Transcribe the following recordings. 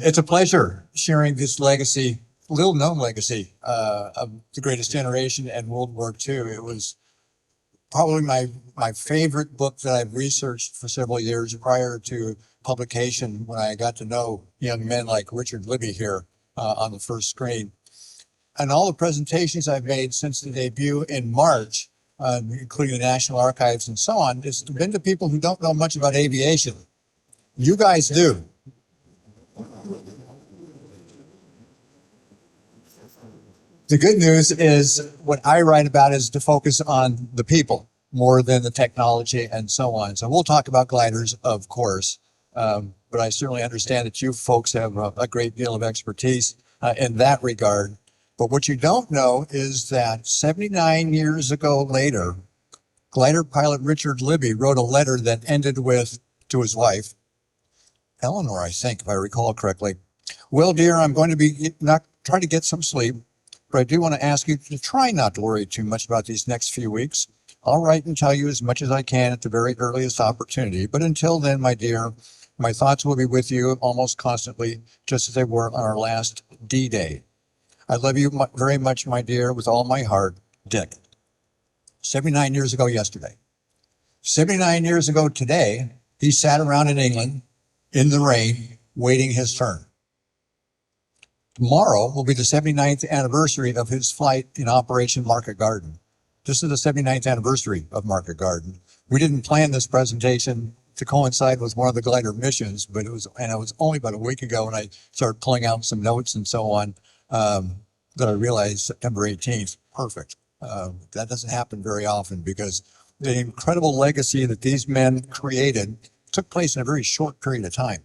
It's a pleasure sharing this legacy, little known legacy of the greatest generation and World War II. It was probably my favorite book that I've researched for several years prior to publication when I got to know young men like Richard Libby here on the first screen. And all the presentations I've made since the debut in March, including the National Archives and so on, has been to people who don't know much about aviation. You guys do. The good news is what I write about is to focus on the people more than the technology and so on. So we'll talk about gliders, of course, but I certainly understand that you folks have a great deal of expertise in that regard. But what you don't know is that 79 years ago later, glider pilot Richard Libby wrote a letter that ended with, to his wife, Eleanor, I think, if I recall correctly, "Well, dear, I'm going to be not try to get some sleep, but I do want to ask you to try not to worry too much about these next few weeks. I'll write and tell you as much as I can at the very earliest opportunity. But until then, my dear, my thoughts will be with you almost constantly, just as they were on our last D-Day. I love you very much, my dear, with all my heart, Dick." 79 years ago yesterday. 79 years ago today, he sat around in England in the rain, waiting his turn. Tomorrow will be the 79th anniversary of his flight in Operation Market Garden. This is the 79th anniversary of Market Garden. We didn't plan this presentation to coincide with one of the glider missions, but it was only about a week ago when I started pulling out some notes and so on that I realized September 18th, perfect. That doesn't happen very often because the incredible legacy that these men created took place in a very short period of time.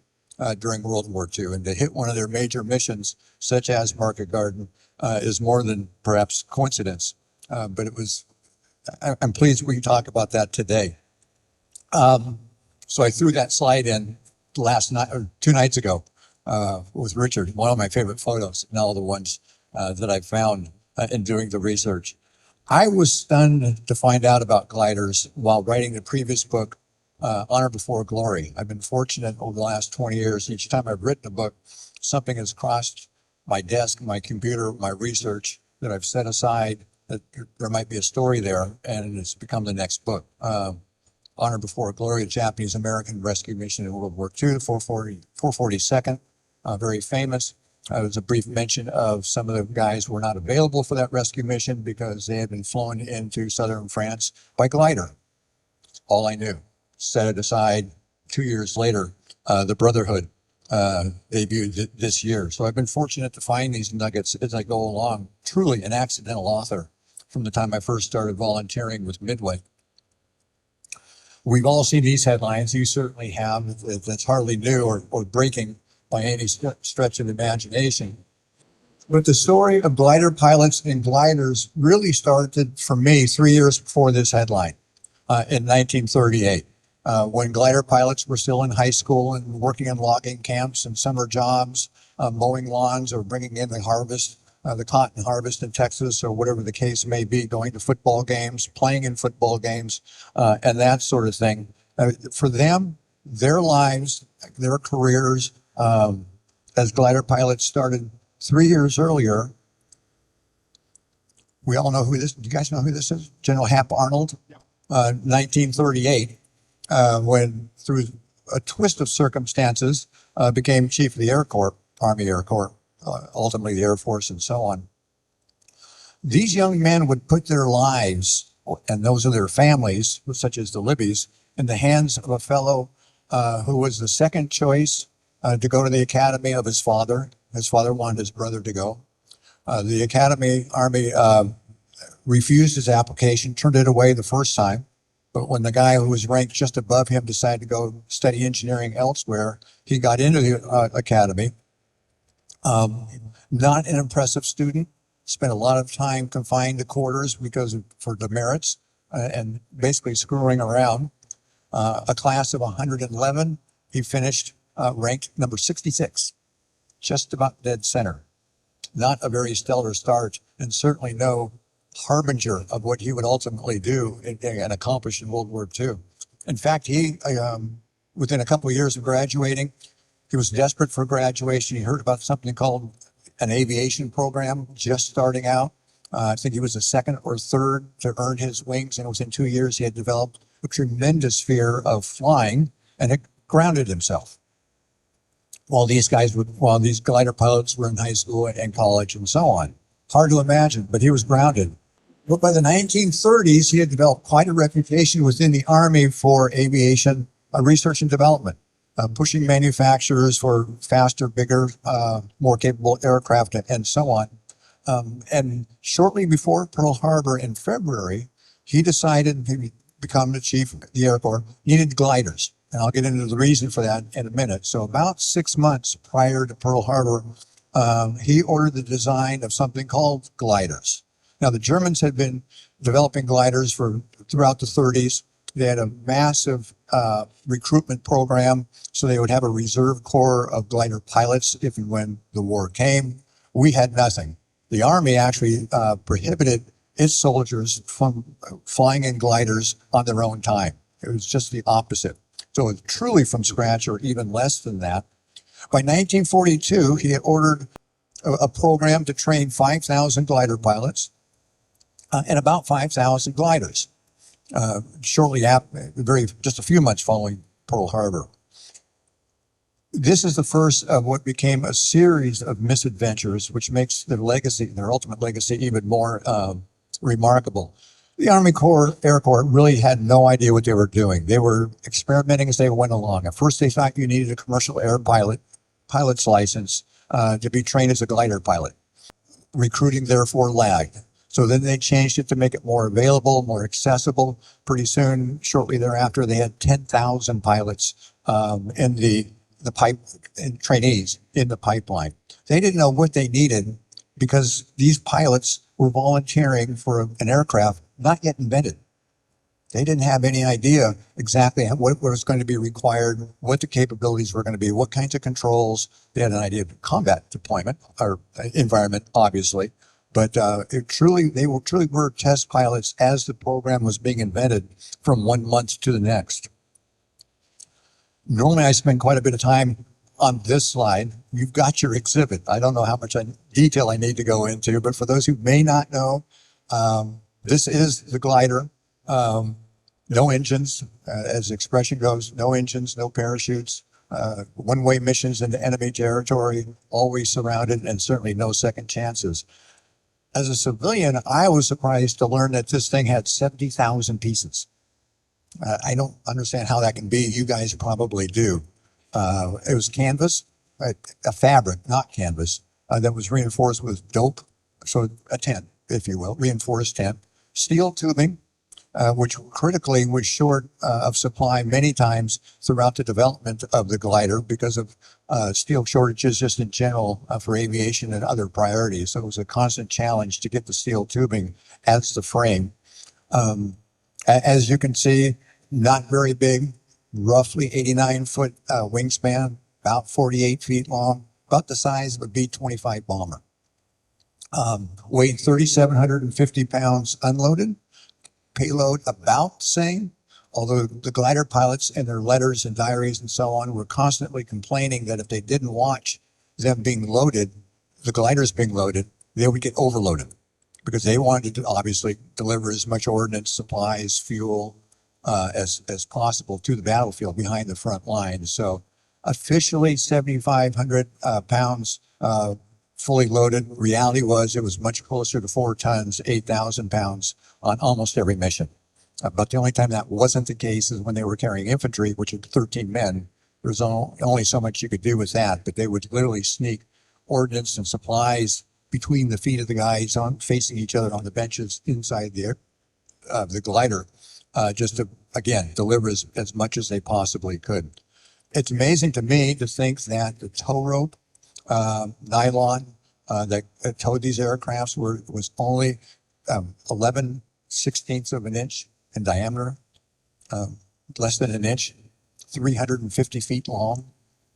During World War II, and to hit one of their major missions, such as Market Garden, is more than perhaps coincidence. But it was, I'm pleased we can talk about that today. So I threw that slide in last night, or 2 nights ago, with Richard, one of my favorite photos, and all the ones that I found in doing the research. I was stunned to find out about gliders while writing the previous book, Honor Before Glory. I've been fortunate over the last 20 years. Each time I've written a book, something has crossed my desk, my computer, my research that I've set aside that there might be a story there, and it's become the next book. Honor Before Glory, a Japanese-American rescue mission in World War II, 442nd, very famous. There was a brief mention of some of the guys who were not available for that rescue mission because they had been flown into southern France by glider. All I knew. Set it aside. 2 years later, the Brotherhood debuted this year. So I've been fortunate to find these nuggets as I go along. Truly an accidental author from the time I first started volunteering with Midway. We've all seen these headlines. You certainly have. That's hardly new or breaking by any stretch of imagination. But the story of glider pilots and gliders really started for me 3 years before this headline in 1938. When glider pilots were still in high school and working in logging camps and summer jobs, mowing lawns or bringing in the harvest, the cotton harvest in Texas or whatever the case may be, going to football games, playing in football games, and that sort of thing. For them, their lives, their careers as glider pilots started 3 years earlier. We all know who this, do you guys know who this is? General Hap Arnold, 1938. When through a twist of circumstances, became chief of the Air Corps, Army Air Corps, ultimately the Air Force and so on. These young men would put their lives, and those of their families, such as the Libbys, in the hands of a fellow who was the second choice to go to the academy of his father. His father wanted his brother to go. The Army refused his application, turned it away the first time. But when the guy who was ranked just above him decided to go study engineering elsewhere, he got into the academy. Not an impressive student, spent a lot of time confined to quarters for demerits and basically screwing around. A class of 111, he finished ranked number 66, just about dead center. Not a very stellar start, and certainly no harbinger of what he would ultimately do and accomplish in World War II. In fact, he, within a couple of years of graduating, He was desperate for graduation. He heard about something called an aviation program just starting out. I think he was the second or third to earn his wings, and within 2 years he had developed a tremendous fear of flying and had grounded himself. While these glider pilots were in high school and college and so on. Hard to imagine, but he was grounded. But by the 1930s, he had developed quite a reputation within the Army for aviation research and development, pushing manufacturers for faster, bigger, more capable aircraft and so on. And shortly before Pearl Harbor in February, he decided to become the chief of the Air Corps, needed gliders. And I'll get into the reason for that in a minute. So about 6 months prior to Pearl Harbor, he ordered the design of something called gliders. Now, the Germans had been developing gliders throughout the 30s. They had a massive recruitment program, so they would have a reserve corps of glider pilots if and when the war came. We had nothing. The Army actually prohibited its soldiers from flying in gliders on their own time. It was just the opposite. So it's truly from scratch or even less than that. By 1942, he had ordered a program to train 5,000 glider pilots and about 5,000 gliders. Shortly after, just a few months following Pearl Harbor. This is the first of what became a series of misadventures, which makes their ultimate legacy, even more remarkable. The Army Air Corps really had no idea what they were doing. They were experimenting as they went along. At first, they thought you needed a commercial air pilot's license to be trained as a glider pilot. Recruiting therefore lagged. So then they changed it to make it more available, more accessible. Pretty soon, shortly thereafter, they had 10,000 pilots trainees in the pipeline. They didn't know what they needed because these pilots were volunteering for an aircraft not yet invented. They didn't have any idea exactly what was going to be required, what the capabilities were going to be, what kinds of controls. They had an idea of combat deployment or environment, obviously. But they truly were test pilots as the program was being invented from 1 month to the next. Normally, I spend quite a bit of time on this slide. You've got your exhibit. I don't know how much detail I need to go into, but for those who may not know, this is the glider. No engines, as the expression goes, no engines, no parachutes, one-way missions into enemy territory, always surrounded, and certainly no second chances. As a civilian, I was surprised to learn that this thing had 70,000 pieces. I don't understand how that can be. You guys probably do. It was canvas, a fabric, not canvas, that was reinforced with dope, so a tent, if you will, reinforced tent, steel tubing, which critically was short of supply many times throughout the development of the glider because of steel shortages just in general for aviation and other priorities. So it was a constant challenge to get the steel tubing as the frame. As you can see, not very big, roughly 89-foot wingspan, about 48 feet long, about the size of a B-25 bomber. Weighed 3,750 pounds unloaded. Payload about the same, although the glider pilots in their letters and diaries and so on were constantly complaining that if they didn't watch them being loaded, the gliders being loaded, they would get overloaded because they wanted to obviously deliver as much ordnance, supplies, fuel as possible to the battlefield behind the front line. So officially 7,500 pounds fully loaded. Reality was it was much closer to 4 tons, 8,000 pounds on almost every mission. But the only time that wasn't the case is when they were carrying infantry, which was 13 men. There was only so much you could do with that, but they would literally sneak ordnance and supplies between the feet of the guys facing each other on the benches inside the glider, just to, again, deliver as much as they possibly could. It's amazing to me to think that the tow rope, nylon that towed these aircrafts was only 11/16 of an inch in diameter, less than an inch, 350 feet long.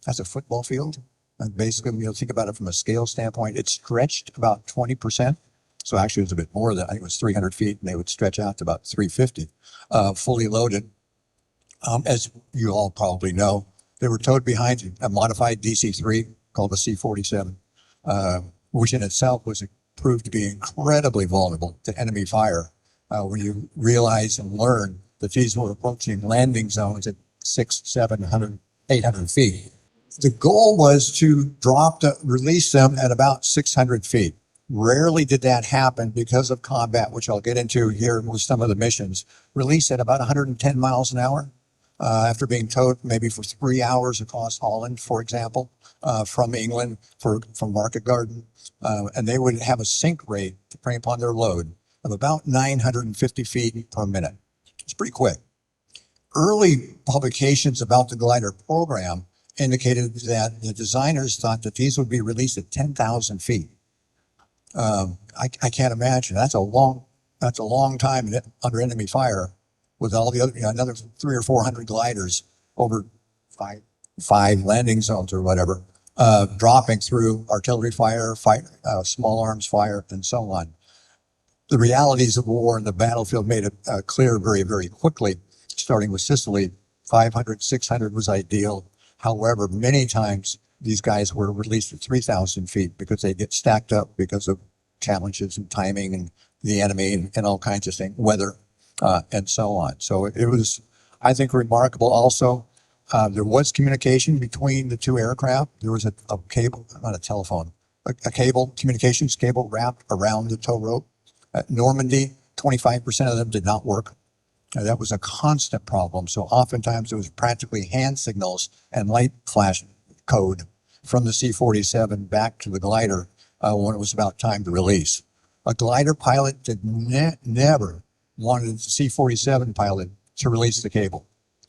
That's a football field. And basically, when you think about it from a scale standpoint, it stretched about 20%. So actually, it was a bit more than, I think it was 300 feet, and they would stretch out to about 350, fully loaded. As you all probably know, They were towed behind a modified DC-3 called the C-47, which in itself was proved to be incredibly vulnerable to enemy fire. When you realize and learn that these were approaching landing zones at 600, 700, 800 feet. The goal was to release them at about 600 feet. Rarely did that happen because of combat, which I'll get into here with some of the missions. Release at about 110 miles an hour after being towed maybe for 3 hours across Holland, for example, from England, from Market Garden. And they would have a sink rate, depending upon their load, of about 950 feet per minute. It's pretty quick. Early publications about the glider program indicated that the designers thought that these would be released at 10,000 feet. I can't imagine. That's a long time under enemy fire with all the other, another 300 or 400 gliders over five landing zones or whatever, dropping through artillery fire, small arms fire, and so on. The realities of war and the battlefield made it clear very, very quickly, starting with Sicily. 500, 600 was ideal. However, many times these guys were released at 3,000 feet because they get stacked up because of challenges and timing and the enemy and all kinds of things, weather, and so on. So it was, I think, remarkable. Also, there was communication between the two aircraft. There was a cable, not a telephone, a cable, communications cable wrapped around the tow rope. At Normandy, 25% of them did not work. That was a constant problem. So oftentimes it was practically hand signals and light flash code from the C-47 back to the glider when it was about time to release. A glider pilot did never wanted the C-47 pilot to release the cable.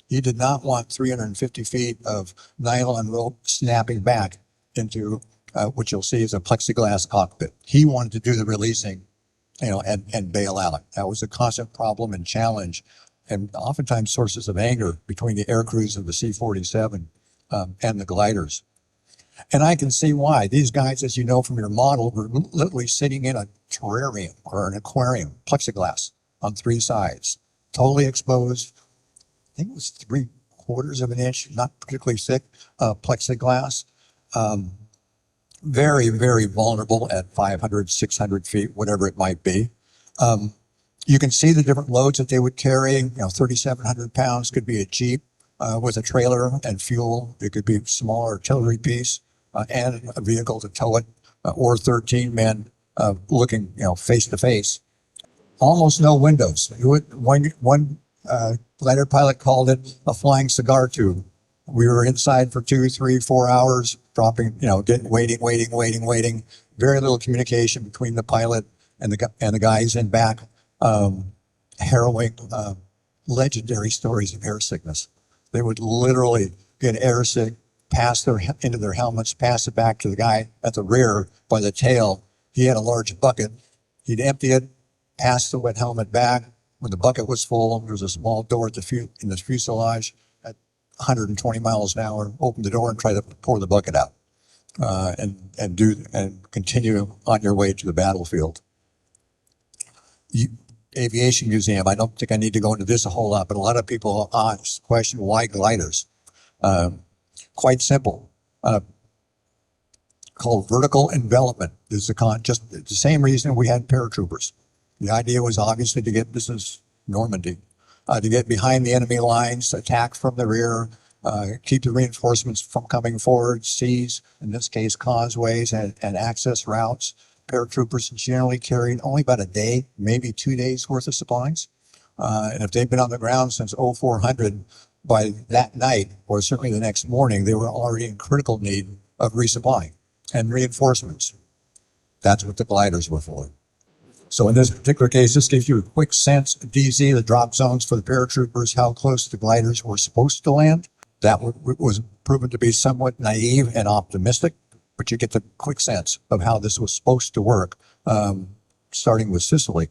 He did not want 350 feet of nylon rope snapping back into what you'll see is a plexiglass cockpit. He wanted to do the releasing, and bail out. That was a constant problem and challenge, and oftentimes sources of anger between the air crews of the C-47 and the gliders. And I can see why. These guys, as you know from your model, were literally sitting in a terrarium or an aquarium, plexiglass on 3 sides, totally exposed. I think it was 3/4 of an inch, not particularly thick, plexiglass. Very, very vulnerable at 500, 600 feet, whatever it might be. You can see the different loads that they would carry. 3,700 pounds could be a Jeep with a trailer and fuel. It could be a small artillery piece and a vehicle to tow it, or 13 men looking, face to face. Almost no windows. One glider pilot called it a flying cigar tube. We were inside for 2, 3, 4 hours, dropping, waiting. Very little communication between the pilot and the guys in back. Harrowing, legendary stories of air sickness. They would literally get air sick, into their helmets, pass it back to the guy at the rear by the tail. He had a large bucket. He'd empty it, pass the wet helmet back. When the bucket was full, there was a small door in the fuselage. 120 miles an hour, open the door and try to pour the bucket out, and continue on your way to the battlefield. Aviation Museum, I don't think I need to go into this a whole lot, but a lot of people ask the question, why gliders? Quite simple. Called vertical envelopment. This is just the same reason we had paratroopers. The idea was obviously to get, this is Normandy, to get behind the enemy lines, attack from the rear, keep the reinforcements from coming forward, seize, in this case, causeways and access routes. Paratroopers generally carried only about a day, maybe 2 days worth of supplies. And if they've been on the ground since 0400, by that night, or certainly the next morning, they were already in critical need of resupplying and reinforcements. That's what the gliders were for. So in this particular case, this gives you a quick sense of DZ, the drop zones for the paratroopers, how close the gliders were supposed to land. That was proven to be somewhat naive and optimistic, but you get the quick sense of how this was supposed to work, starting with Sicily.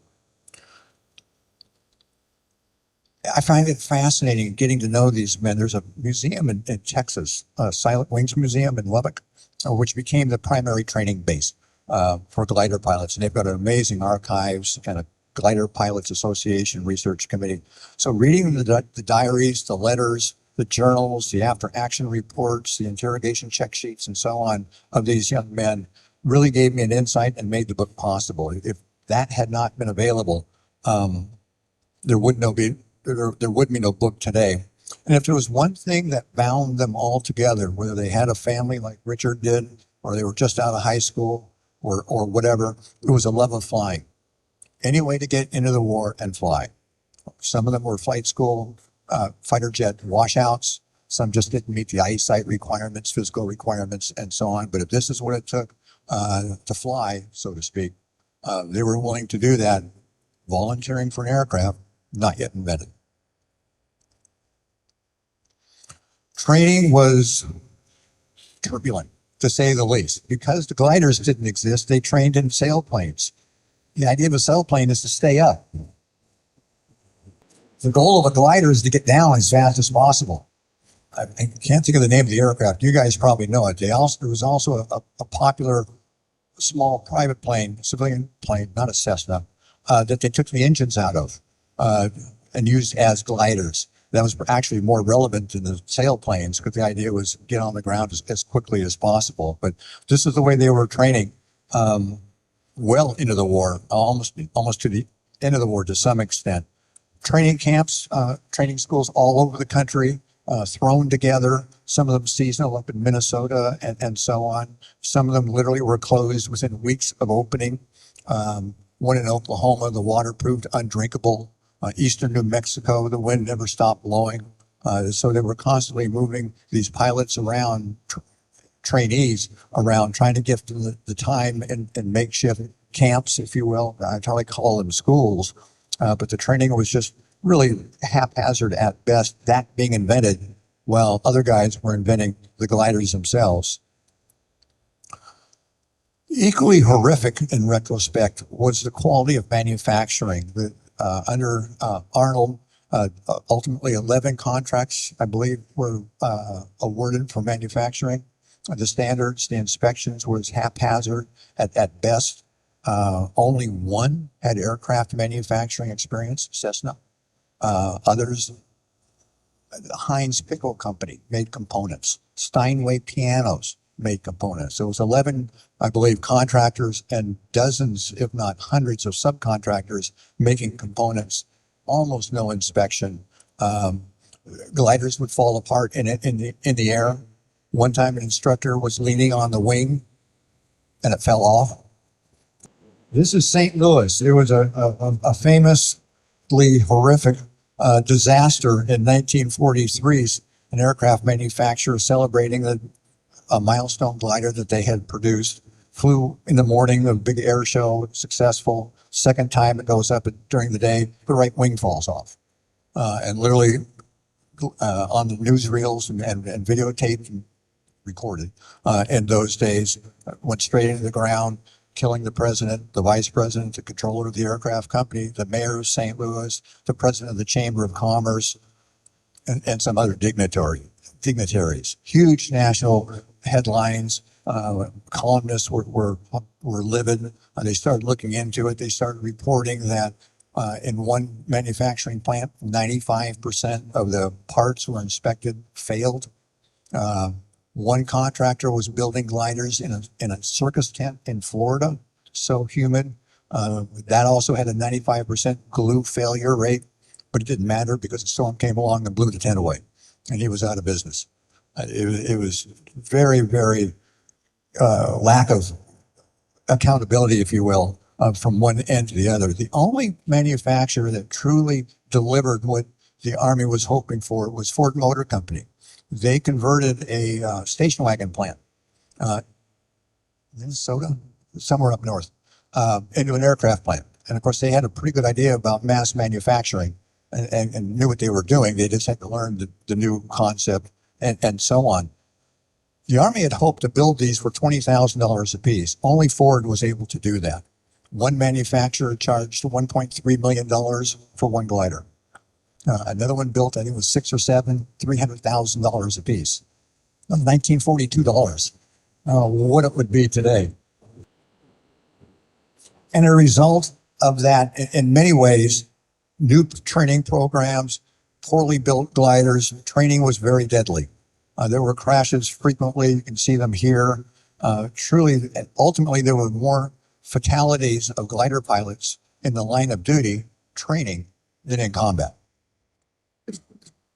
I find it fascinating getting to know these men. There's a museum in Texas, Silent Wings Museum in Lubbock, which became the primary training base for glider pilots. And they've got an amazing archives and a Glider Pilots Association research committee. So reading the diaries, the letters, the journals, the after action reports, the interrogation check sheets, and so on of these young men really gave me an insight and made the book possible. If that had not been available, there would there would be no book today. And if there was one thing that bound them all together, whether they had a family like Richard did, or they were just out of high school, or whatever, it was a love of flying. Any way to get into the war and fly. Some of them were flight school fighter jet washouts. Some just didn't meet the eyesight requirements, physical requirements, and so on. But if this is what it took to fly, so to speak, they were willing to do that. Volunteering for an aircraft, not yet invented. Training was turbulent, to say the least. Because the gliders didn't exist, they trained in sailplanes. The idea of a sailplane is to stay up. The goal of a glider is to get down as fast as possible. I can't think of the name of the aircraft. You guys probably know it. There was also a popular small private plane, civilian plane, not a Cessna, that they took the engines out of and used as gliders. That was actually more relevant than the sailplanes, because the idea was get on the ground as quickly as possible. But this is the way they were training well into the war, almost to the end of the war to some extent. Training camps, training schools all over the country, thrown together, some of them seasonal up in Minnesota and so on. Some of them literally were closed within weeks of opening. One in Oklahoma, the water proved undrinkable. Eastern New Mexico, the wind never stopped blowing. So they were constantly moving these pilots around, trainees around, trying to give them the time in makeshift camps, if you will. I try to call them schools, but the training was just really haphazard at best, that being invented while other guys were inventing the gliders themselves. Equally horrific in retrospect was the quality of manufacturing. Under Arnold, ultimately 11 contracts, I believe, were awarded for manufacturing. The standards, the inspections was haphazard at best. Only one had aircraft manufacturing experience, Cessna. Others, the Heinz Pickle Company made components. Steinway Pianos made components. So it was 11, I believe, contractors and dozens, if not hundreds of subcontractors making components. Almost no inspection. Gliders would fall apart in the air. One time an instructor was leaning on the wing and it fell off. This is St. Louis. There was a famously horrific disaster in 1943. An aircraft manufacturer celebrating a milestone glider that they had produced. Flew in the morning, a big air show, successful. Second time it goes up during the day, the right wing falls off. And literally on the newsreels and videotaped and recorded in those days, went straight into the ground, killing the president, the vice president, the controller of the aircraft company, the mayor of St. Louis, the president of the Chamber of Commerce, and some other dignitaries. Huge national headlines. Columnists were livid. They started looking into it. They started reporting that in one manufacturing plant, 95% of the parts were inspected, failed. One contractor was building gliders in a circus tent in Florida, so humid. That also had a 95% glue failure rate, but it didn't matter because the storm came along and blew the tent away, and he was out of business. It was very, very lack of accountability, if you will, from one end to the other. The only manufacturer that truly delivered what the Army was hoping for was Ford Motor Company. They converted a station wagon plant, Minnesota, somewhere up north, into an aircraft plant. And of course, they had a pretty good idea about mass manufacturing and knew what they were doing. They just had to learn the new concept and so on. The Army had hoped to build these for $20,000 a piece. Only Ford was able to do that. One manufacturer charged $1.3 million for one glider. Another one built, I think it was $6 or $7, $300,000 a piece. $1942. What it would be today. And a result of that, in many ways, new training programs, poorly built gliders. Training was very deadly. There were crashes frequently. You can see them here. Truly, ultimately, there were more fatalities of glider pilots in the line of duty training than in combat.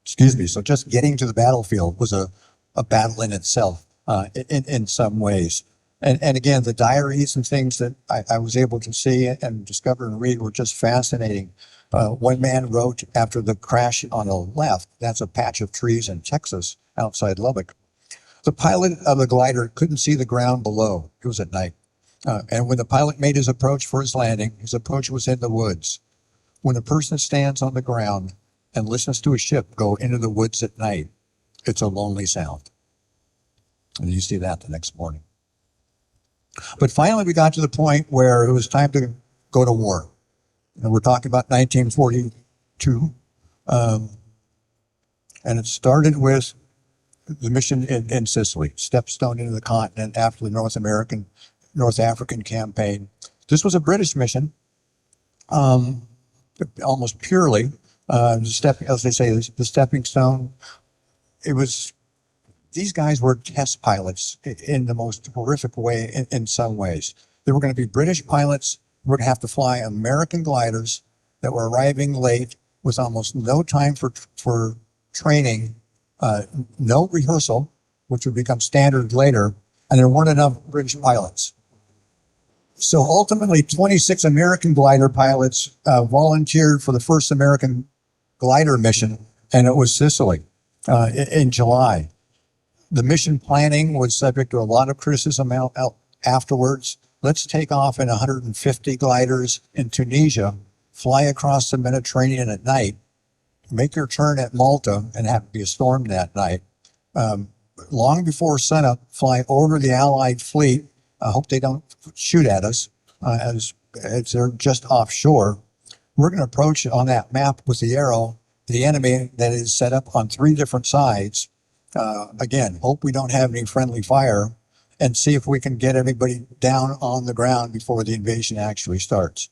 Excuse me. So just getting to the battlefield was a battle in itself, in some ways. And again, the diaries and things that I was able to see and discover and read were just fascinating. One man wrote after the crash on the left, that's a patch of trees in Texas outside Lubbock. The pilot of the glider couldn't see the ground below. It was at night. And when the pilot made his approach for his landing, his approach was in the woods. When a person stands on the ground and listens to a ship go into the woods at night, it's a lonely sound. And you see that the next morning. But finally, we got to the point where it was time to go to war. And we're talking about 1942. And it started with the mission in Sicily, stepstone into the continent after the North African campaign. This was a British mission, almost purely, as they say, the stepping stone. It was, these guys were test pilots in the most horrific way in some ways. They were going to be British pilots. We're going to have to fly American gliders that were arriving late with almost no time for training, no rehearsal, which would become standard later, and there weren't enough British pilots. So ultimately, 26 American glider pilots volunteered for the first American glider mission, and it was Sicily in July. The mission planning was subject to a lot of criticism afterwards. Let's take off in 150 gliders in Tunisia, fly across the Mediterranean at night, make your turn at Malta and have to be a storm that night. Long before sunup, fly over the Allied fleet. I hope they don't shoot at us as they're just offshore. We're going to approach on that map with the arrow the enemy that is set up on 3 different sides. Again, hope we don't have any friendly fire, and see if we can get everybody down on the ground before the invasion actually starts.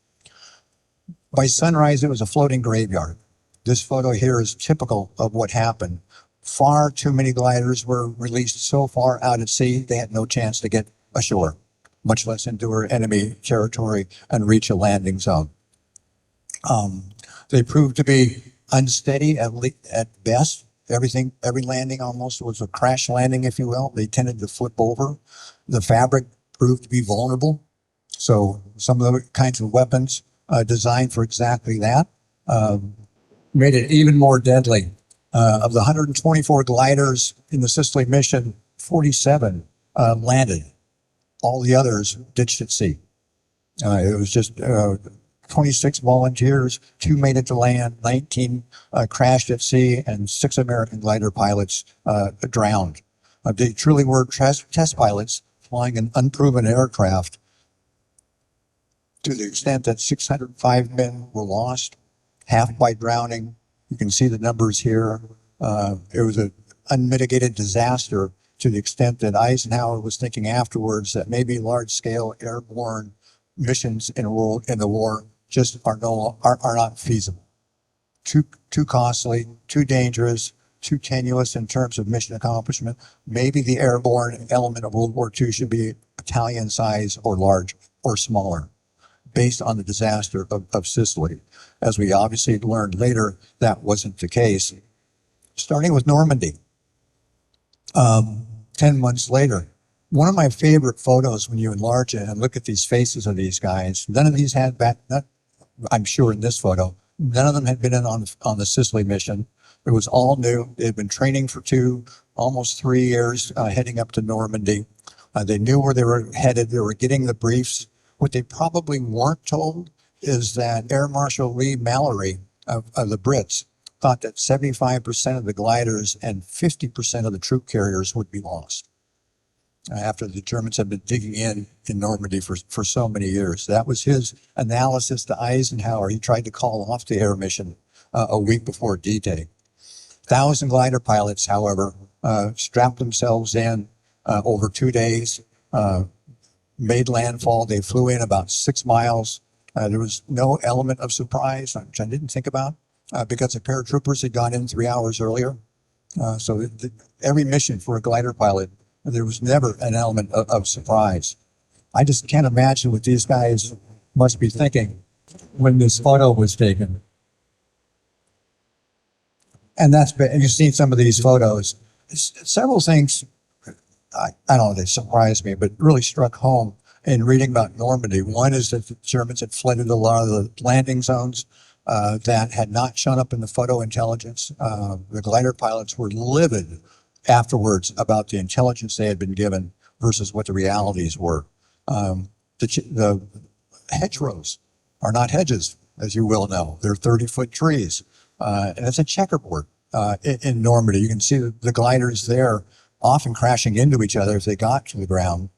By sunrise, it was a floating graveyard. This photo here is typical of what happened. Far too many gliders were released so far out at sea, they had no chance to get ashore, much less endure enemy territory and reach a landing zone. They proved to be unsteady at best. Every landing almost was a crash landing, if you will. They tended to flip over. The fabric proved to be vulnerable. So some of the kinds of weapons designed for exactly that made it even more deadly. Of the 124 gliders in the Sicily mission, 47 landed. All the others ditched at sea. It was just 26 volunteers, 2 made it to land, 19 crashed at sea, and 6 American glider pilots drowned. They truly were test pilots flying an unproven aircraft, to the extent that 605 men were lost, half by drowning. You can see the numbers here. It was an unmitigated disaster, to the extent that Eisenhower was thinking afterwards that maybe large-scale airborne missions in the war just are not feasible. Too costly, too dangerous, too tenuous in terms of mission accomplishment. Maybe the airborne element of World War II should be battalion size or large or smaller, based on the disaster of Sicily. As we obviously learned later, that wasn't the case. Starting with Normandy, 10 months later. One of my favorite photos, when you enlarge it and look at these faces of these guys, none of these had I'm sure in this photo, none of them had been in on the Sicily mission. It was all new. They had been training for almost 3 years, heading up to Normandy. They knew where they were headed. They were getting the briefs. What they probably weren't told is that Air Marshal Lee Mallory of the Brits thought that 75% of the gliders and 50% of the troop carriers would be lost after the Germans had been digging in Normandy for so many years. That was his analysis to Eisenhower. He tried to call off the air mission a week before D-Day. 1,000 glider pilots, however, strapped themselves in over 2 days, made landfall. They flew in about 6 miles. There was no element of surprise, which I didn't think about. because the paratroopers had gone in 3 hours earlier. Every mission for a glider pilot, there was never an element of surprise. I just can't imagine what these guys must be thinking when this photo was taken. And you've seen some of these photos. Several things, I don't know, they surprised me, but really struck home in reading about Normandy. One is that the Germans had flooded a lot of the landing zones that had not shown up in the photo intelligence. The glider pilots were livid afterwards about the intelligence they had been given versus what the realities were. The hedgerows are not hedges, as you will know. They're 30-foot trees. And it's a checkerboard in Normandy. You can see the gliders there often crashing into each other if they got to the ground.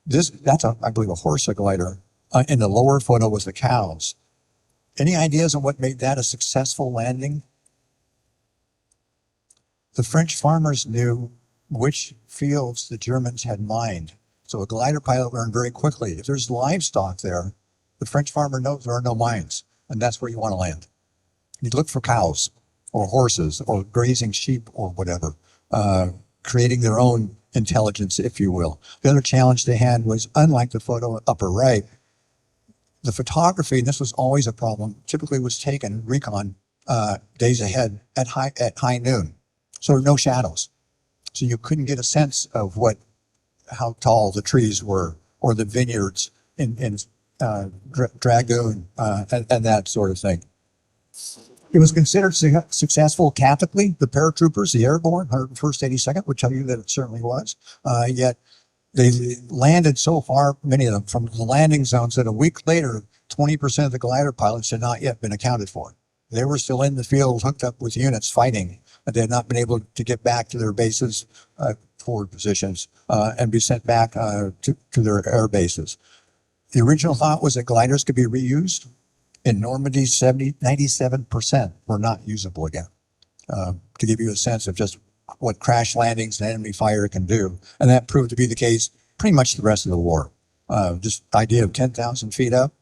That's, I believe, a horse glider. In the lower photo was the cows. Any ideas on what made that a successful landing? The French farmers knew which fields the Germans had mined. So a glider pilot learned very quickly, if there's livestock there, the French farmer knows there are no mines, and that's where you want to land. You'd look for cows or horses or grazing sheep or whatever, creating their own intelligence, if you will. The other challenge they had was, unlike the photo upper right, the photography, and this was always a problem, typically was taken recon days ahead at high noon. So there were no shadows. So you couldn't get a sense of how tall the trees were or the vineyards in Dragoon and that sort of thing. It was considered successful tactically. The paratroopers, the airborne, 101st, 82nd, would tell you that it certainly was. Yet they landed so far, many of them, from the landing zones that a week later, 20% of the glider pilots had not yet been accounted for. They were still in the field, hooked up with units fighting, but they had not been able to get back to their bases, forward positions, and be sent back to their air bases. The original thought was that gliders could be reused. In Normandy, 97% were not usable again, to give you a sense of just what crash landings and enemy fire can do. And that proved to be the case pretty much the rest of the war. Just idea of 10,000 feet up,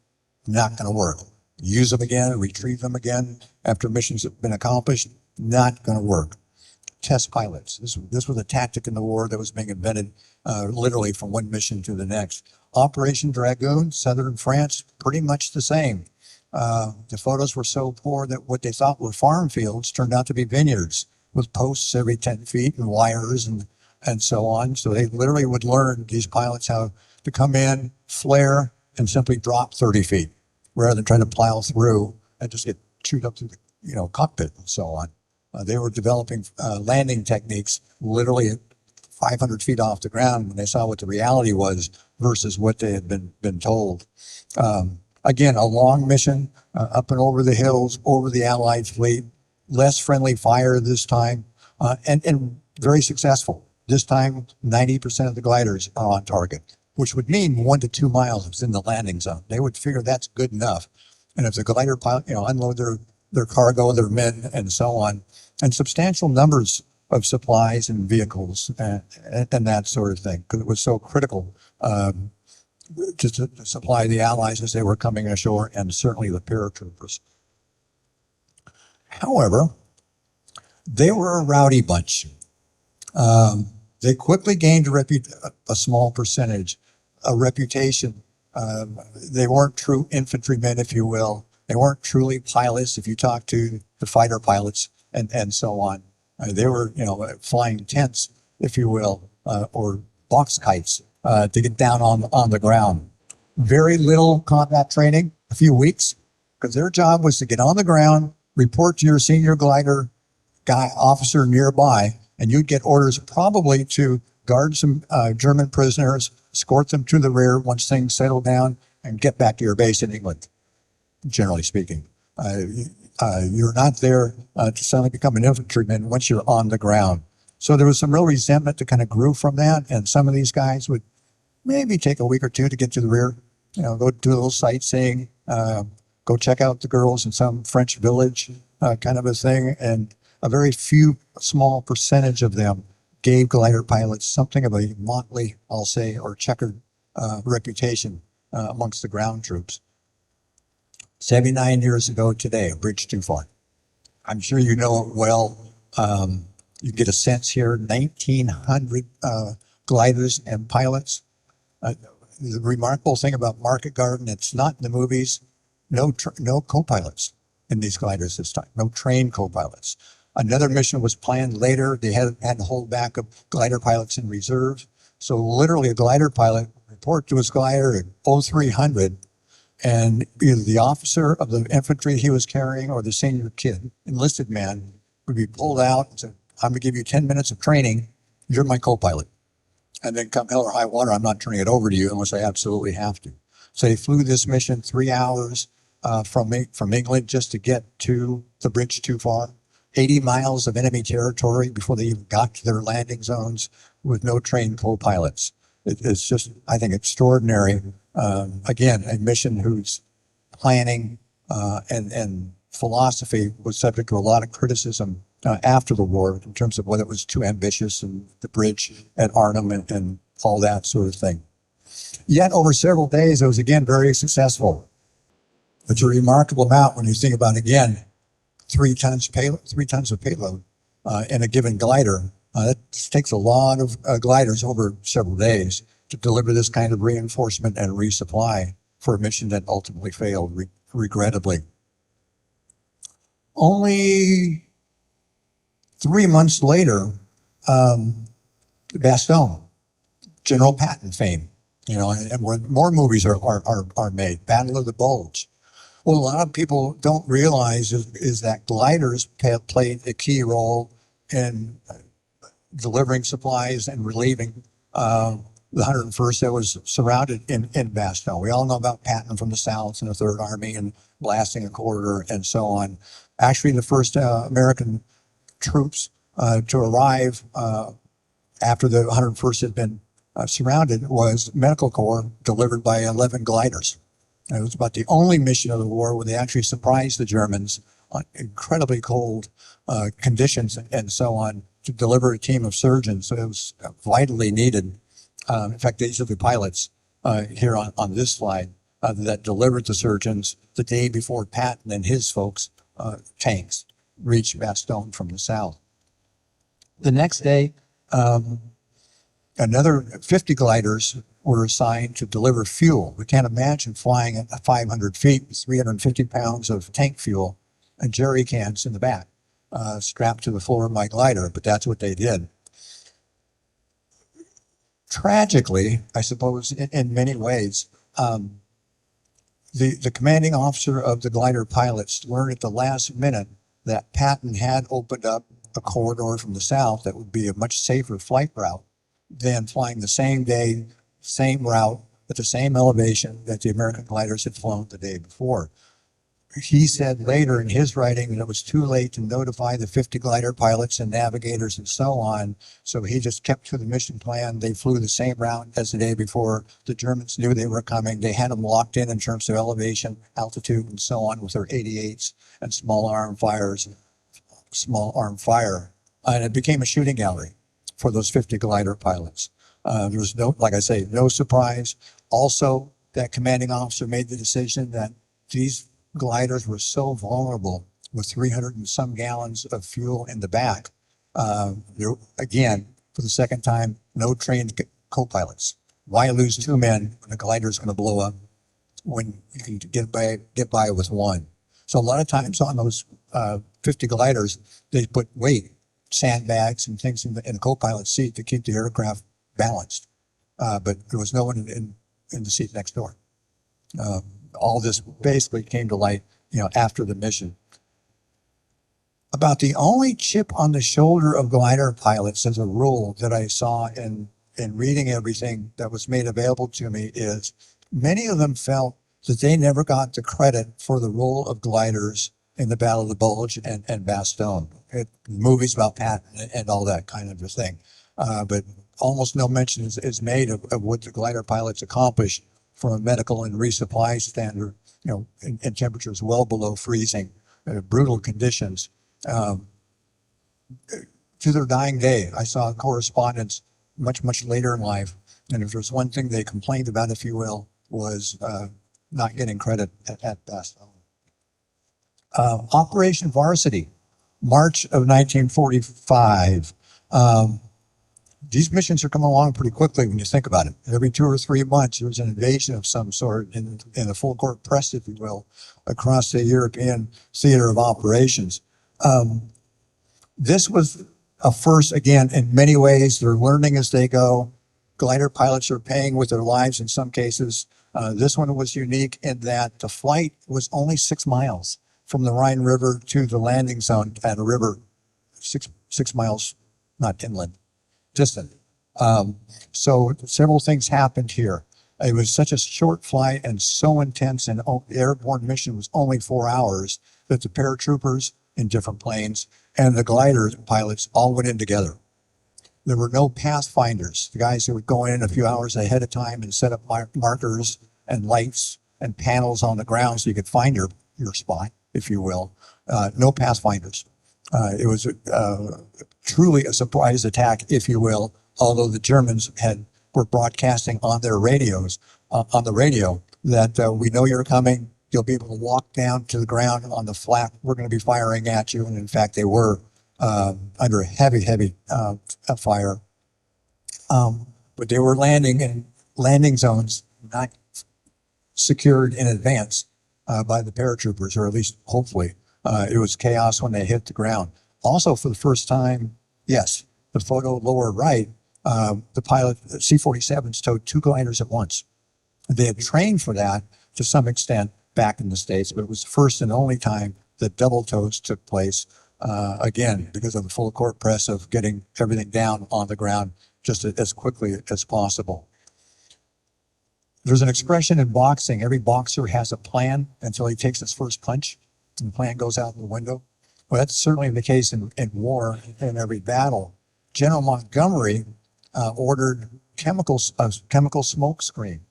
not going to work. Use them again, retrieve them again after missions have been accomplished, not going to work. Test pilots. This was a tactic in the war that was being invented literally from one mission to the next. Operation Dragoon, southern France, pretty much the same. The photos were so poor that what they thought were farm fields turned out to be vineyards with posts every 10 feet and wires and so on. So they literally would learn, these pilots, how to come in, flare, and simply drop 30 feet rather than trying to plow through and just get chewed up through the cockpit and so on. They were developing landing techniques literally at 500 feet off the ground when they saw what the reality was versus what they had been told. Again, a long mission up and over the hills, over the Allied fleet, less friendly fire this time, and very successful. This time, 90% of the gliders are on target, which would mean 1 to 2 miles within the landing zone. They would figure that's good enough. And if the glider pilot, unload their cargo, their men, and so on, and substantial numbers of supplies and vehicles and that sort of thing, because it was so critical to supply the Allies as they were coming ashore, and certainly the paratroopers. However, they were a rowdy bunch. They quickly gained a small percentage, a reputation. They weren't true infantrymen, if you will. They weren't truly pilots if you talk to the fighter pilots and so on. They were, flying tents, if you will, or box kites to get down on the ground. Very little combat training, a few weeks, because their job was to get on the ground, report to your senior glider officer nearby, and you'd get orders probably to guard some German prisoners, escort them to the rear once things settled down, and get back to your base in England, generally speaking. You're not there to suddenly become an infantryman once you're on the ground. So there was some real resentment that kind of grew from that, and some of these guys would maybe take a week or two to get to the rear, go do a little sightseeing, go check out the girls in some French village, kind of a thing. And a very small percentage of them gave glider pilots something of a motley, I'll say, or checkered reputation amongst the ground troops. 79 years ago today, a bridge too far. I'm sure you know it well. You get a sense here, 1,900 gliders and pilots. The remarkable thing about Market Garden, it's not in the movies, no co-pilots in these gliders this time, no trained co-pilots. Another mission was planned later. They had to hold back of glider pilots in reserve. So literally a glider pilot report to his glider at 0300, and either the officer of the infantry he was carrying or the senior kid, enlisted man, would be pulled out and said, I'm gonna give you 10 minutes of training. You're my co-pilot. And then come hell or high water, I'm not turning it over to you unless I absolutely have to. So they flew this mission 3 hours from England just to get to the bridge too far. 80 miles of enemy territory before they even got to their landing zones with no trained co-pilots. It's just, I think, extraordinary. Again, a mission whose planning and philosophy was subject to a lot of criticism after the war in terms of whether it was too ambitious and the bridge at Arnhem and all that sort of thing. Yet over several days, it was again very successful. It's a remarkable amount when you think about, again, 3 tons of payload in a given glider. That takes a lot of gliders over several days to deliver this kind of reinforcement and resupply for a mission that ultimately failed, regrettably. Only 3 months later, Bastogne, General Patton fame, and where more movies are made. Battle of the Bulge. What a lot of people don't realize is that gliders played a key role in delivering supplies and relieving the 101st that was surrounded in Bastogne. We all know about Patton from the South and the Third Army and blasting a corridor and so on. Actually, the first American troops to arrive after the 101st had been surrounded was Medical Corps, delivered by 11 gliders. And it was about the only mission of the war where they actually surprised the Germans on incredibly cold conditions and so on to deliver a team of surgeons. So it was vitally needed. In fact, these are the pilots here on this slide that delivered the surgeons the day before Patton and his folks, tanks, reached Bastogne from the south. The next day, another 50 gliders were assigned to deliver fuel. We can't imagine flying at 500 feet with 350 pounds of tank fuel and jerry cans in the back, strapped to the floor of my glider, but that's what they did. Tragically, I suppose, in many ways, the commanding officer of the glider pilots learned at the last minute that Patton had opened up a corridor from the south that would be a much safer flight route than flying the same day, same route, at the same elevation that the American gliders had flown the day before. He said later in his writing that it was too late to notify the 50 glider pilots and navigators and so on, so he just kept to the mission plan. They flew the same route as the day before. The Germans knew they were coming. They had them locked in terms of elevation, altitude, and so on with their 88s and small arm fire. And it became a shooting gallery for those 50 glider pilots. There was no, like I say, no surprise. Also, that commanding officer made the decision that these gliders were so vulnerable with 300 and some gallons of fuel in the back. Again, for the second time, no trained co-pilots. Why lose 2 men when the glider is going to blow up when you can get by with 1? So a lot of times on those 50 gliders, they put weight, sandbags and things in the co-pilot's seat to keep the aircraft balanced. But there was no one in the seat next door. All this basically came to light, after the mission. About the only chip on the shoulder of glider pilots as a rule that I saw in reading everything that was made available to me is many of them felt that they never got the credit for the role of gliders in the Battle of the Bulge and Bastogne. Movies about Patton and all that kind of a thing. But almost no mention is made of what the glider pilots accomplished from a medical and resupply standard, in temperatures well below freezing, brutal conditions. To their dying day, I saw correspondence much, much later in life. And if there's one thing they complained about, if you will, was not getting credit at Bastogne. Operation Varsity March of 1945. These missions are coming along pretty quickly when you think about it. Every 2 or 3 months, there's an invasion of some sort in a full court press, if you will, across the European theater of operations. This was a first, again, in many ways. They're learning as they go. Glider pilots are paying with their lives in some cases. This one was unique in that the flight was only 6 miles from the Rhine River to the landing zone at a river, six miles, not inland, distant. So several things happened here. It was such a short flight and so intense, and the airborne mission was only 4 hours, that the paratroopers in different planes and the glider pilots all went in together. There were no pathfinders, the guys who would go in a few hours ahead of time and set up markers and lights and panels on the ground so you could find your spot, if you will. No pathfinders. It was truly a surprise attack, if you will, although the Germans were broadcasting on their radios, on the radio, that we know you're coming. You'll be able to walk down to the ground on the flat. We're going to be firing at you. And in fact, they were under heavy fire. But they were landing in landing zones not secured in advance by the paratroopers, or at least hopefully. It was chaos when they hit the ground. Also, for the first time, yes, the photo lower right, the pilot, C-47s towed 2 gliders at once. They had trained for that to some extent back in the States, but it was the first and only time that double tows took place, again, because of the full court press of getting everything down on the ground just as quickly as possible. There's an expression in boxing: every boxer has a plan until he takes his first punch, and the plan goes out the window. Well, that's certainly the case in war, in every battle. General Montgomery ordered a chemical smoke screen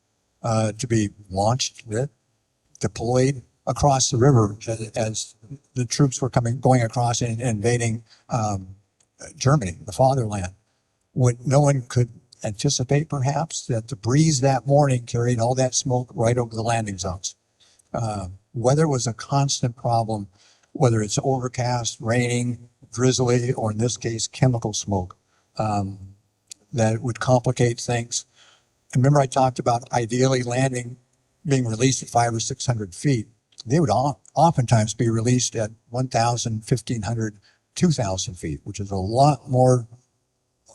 to be launched, deployed across the river as the troops were going across and invading Germany, the fatherland. What no one could anticipate, perhaps, that the breeze that morning carried all that smoke right over the landing zones. Weather was a constant problem, whether it's overcast, raining, drizzly, or in this case, chemical smoke, that would complicate things. Remember, I talked about ideally landing, being released at 500 or 600 feet. They would oftentimes be released at 1,000, 1,500, 2,000 feet, which is a lot more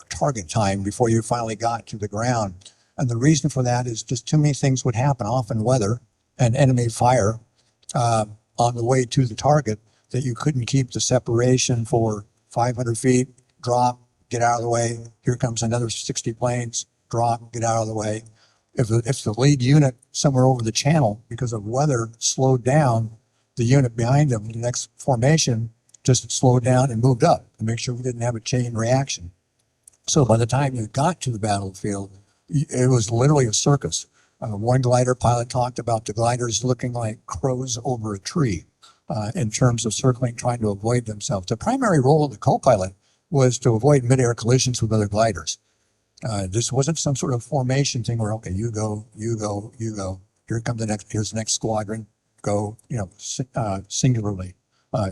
target time before you finally got to the ground. And the reason for that is just too many things would happen, often weather and enemy fire on the way to the target, that you couldn't keep the separation for 500 feet, drop, get out of the way. Here comes another 60 planes, drop, get out of the way. If the lead unit somewhere over the channel, because of weather, slowed down, the unit behind them, the next formation, just slowed down and moved up to make sure we didn't have a chain reaction. So by the time you got to the battlefield, it was literally a circus. One glider pilot talked about the gliders looking like crows over a tree in terms of circling, trying to avoid themselves. The primary role of the co-pilot was to avoid mid-air collisions with other gliders. This wasn't some sort of formation thing where, okay, you go, you go, you go. Here's the next squadron, go, singularly.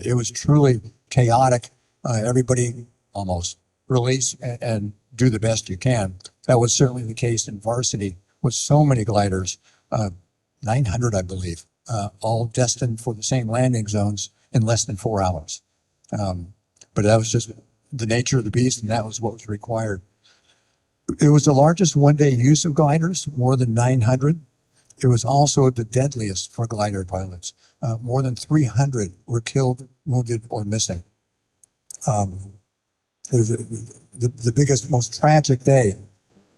It was truly chaotic. Everybody almost release and do the best you can. That was certainly the case in varsity with so many gliders, 900, I believe, all destined for the same landing zones in less than 4 hours. But that was just the nature of the beast, and that was what was required. It was the largest one-day use of gliders, more than 900. It was also the deadliest for glider pilots. More than 300 were killed, wounded, or missing. It was the biggest, most tragic day.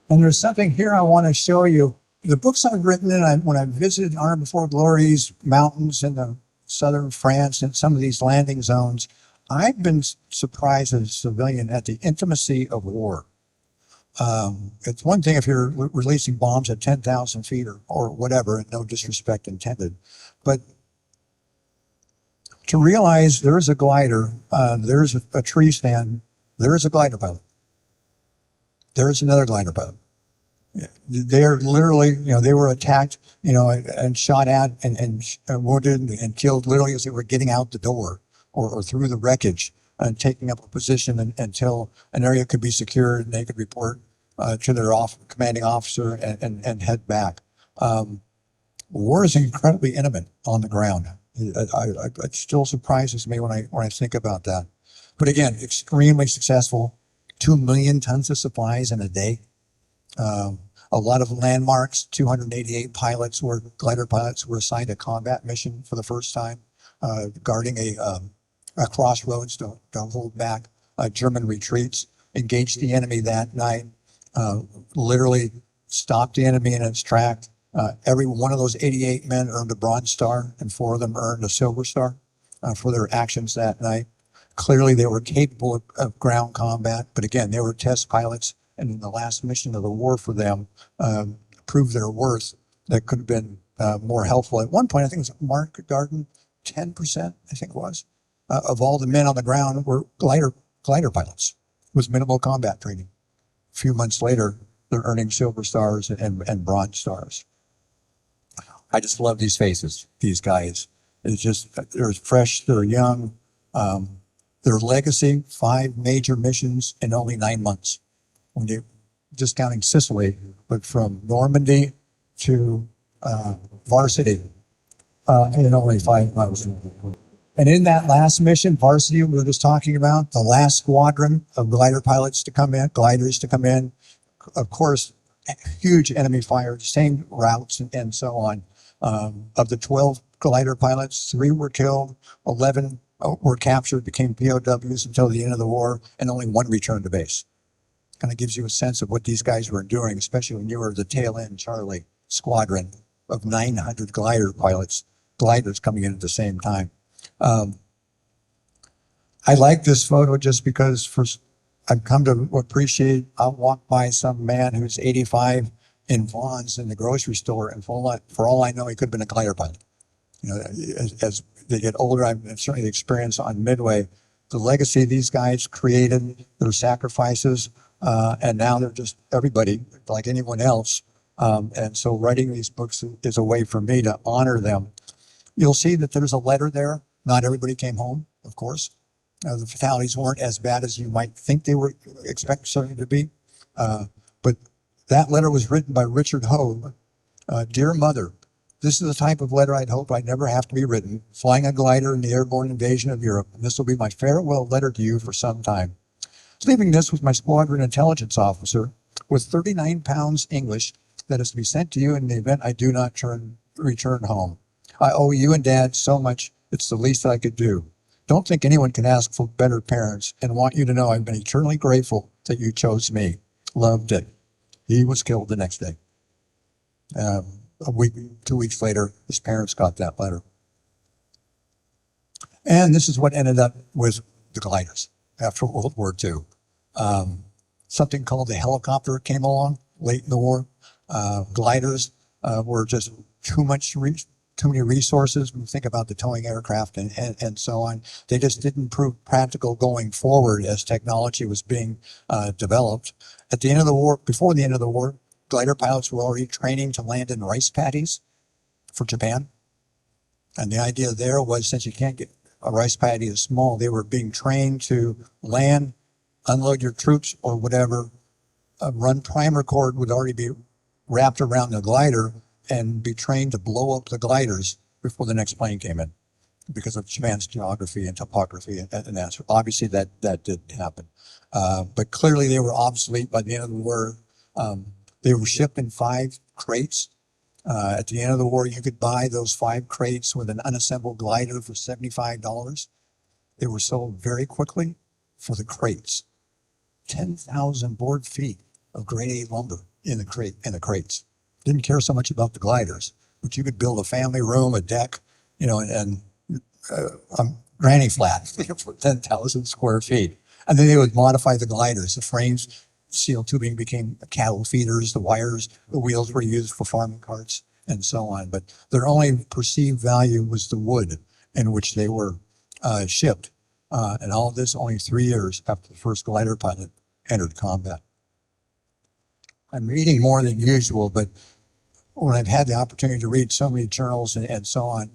And there's something here I want to show you. The books I've written, when I visited Army Before Glory's mountains in the southern France and some of these landing zones, I've been surprised as a civilian at the intimacy of war. It's one thing if you're releasing bombs at 10,000 feet or whatever, and no disrespect intended, but to realize there is a glider, there's a tree stand, there is a glider pilot, there is another glider pilot. They're literally, they were attacked, and shot at and wounded and killed literally as they were getting out the door or through the wreckage. taking up a position until an area could be secured and they could report to their commanding officer and head back. War is incredibly intimate on the ground. It still surprises me when I think about that. But again, extremely successful. 2 million tons of supplies in a day. A lot of landmarks. 288 glider pilots were assigned a combat mission for the first time, guarding a crossroads to hold back German retreats. Engaged the enemy that night. Literally stopped the enemy in its track. Every one of those 88 men earned a Bronze Star, and 4 of them earned a Silver Star for their actions that night. Clearly, they were capable of ground combat, but again, they were test pilots, and in the last mission of the war for them, proved their worth. That could have been more helpful. At one point, I think it was Mark Garden, 10%, I think it was, of all the men on the ground were glider pilots with minimal combat training. A few months later, they're earning Silver Stars and Bronze Stars. I just love these faces, these guys. It's just, they're fresh, they're young. Their legacy, 5 major missions in only 9 months. When you just counting Sicily, but from Normandy to Varsity in only 5 months. And in that last mission, Varsity, we were just talking about, the last squadron of glider pilots to come in, gliders to come in, of course, huge enemy fire, same routes and so on. Of the 12 glider pilots, 3 were killed, 11 were captured, became POWs until the end of the war, and only 1 returned to base. Kind of gives you a sense of what these guys were enduring, especially when you were the tail end Charlie squadron of 900 gliders coming in at the same time. I like this photo just because I've come to appreciate, I'll walk by some man who's 85 in Vaughn's in the grocery store, and for all I know, he could have been a glider pilot. You know, as they get older, I've certainly the experience on Midway, the legacy these guys created, their sacrifices, and now they're just everybody like anyone else. And so writing these books is a way for me to honor them. You'll see that there's a letter there. Not everybody came home, of course. The fatalities weren't as bad as you might think they were expected to be. But that letter was written by Richard Hogue. Dear Mother, this is the type of letter I'd hope I'd never have to be written, flying a glider in the airborne invasion of Europe. And this will be my farewell letter to you for some time. Leaving this with my squadron intelligence officer with 39 pounds English that is to be sent to you in the event I do not return home. I owe you and Dad so much, it's the least I could do. Don't think anyone can ask for better parents, and want you to know I've been eternally grateful that you chose me. Loved it. He was killed the next day. A week, 2 weeks later, his parents got that letter. And this is what ended up with the gliders after World War II. Something called the helicopter came along late in the war. Gliders were just too many resources when you think about the towing aircraft and so on. They just didn't prove practical going forward as technology was being developed. At the end of the war, before the end of the war, glider pilots were already training to land in rice paddies for Japan. And the idea there was, since you can't get a rice paddy is small, they were being trained to land, unload your troops or whatever. A run primer cord would already be wrapped around the glider and be trained to blow up the gliders before the next plane came in, because of Japan's geography and topography and that. So obviously that didn't happen. But clearly they were obsolete by the end of the war. They were shipped in 5 crates. At the end of the war, you could buy those 5 crates with an unassembled glider for $75. They were sold very quickly for the crates. 10,000 board feet of grade A lumber in the crates. Didn't care so much about the gliders, but you could build a family room, a deck, and a granny flat for 10,000 square feet. And then they would modify the gliders. The frames, steel tubing became cattle feeders, the wheels were used for farming carts and so on. But their only perceived value was the wood in which they were shipped. And all of this only 3 years after the first glider pilot entered combat. I'm reading more than usual, but when I've had the opportunity to read so many journals and so on,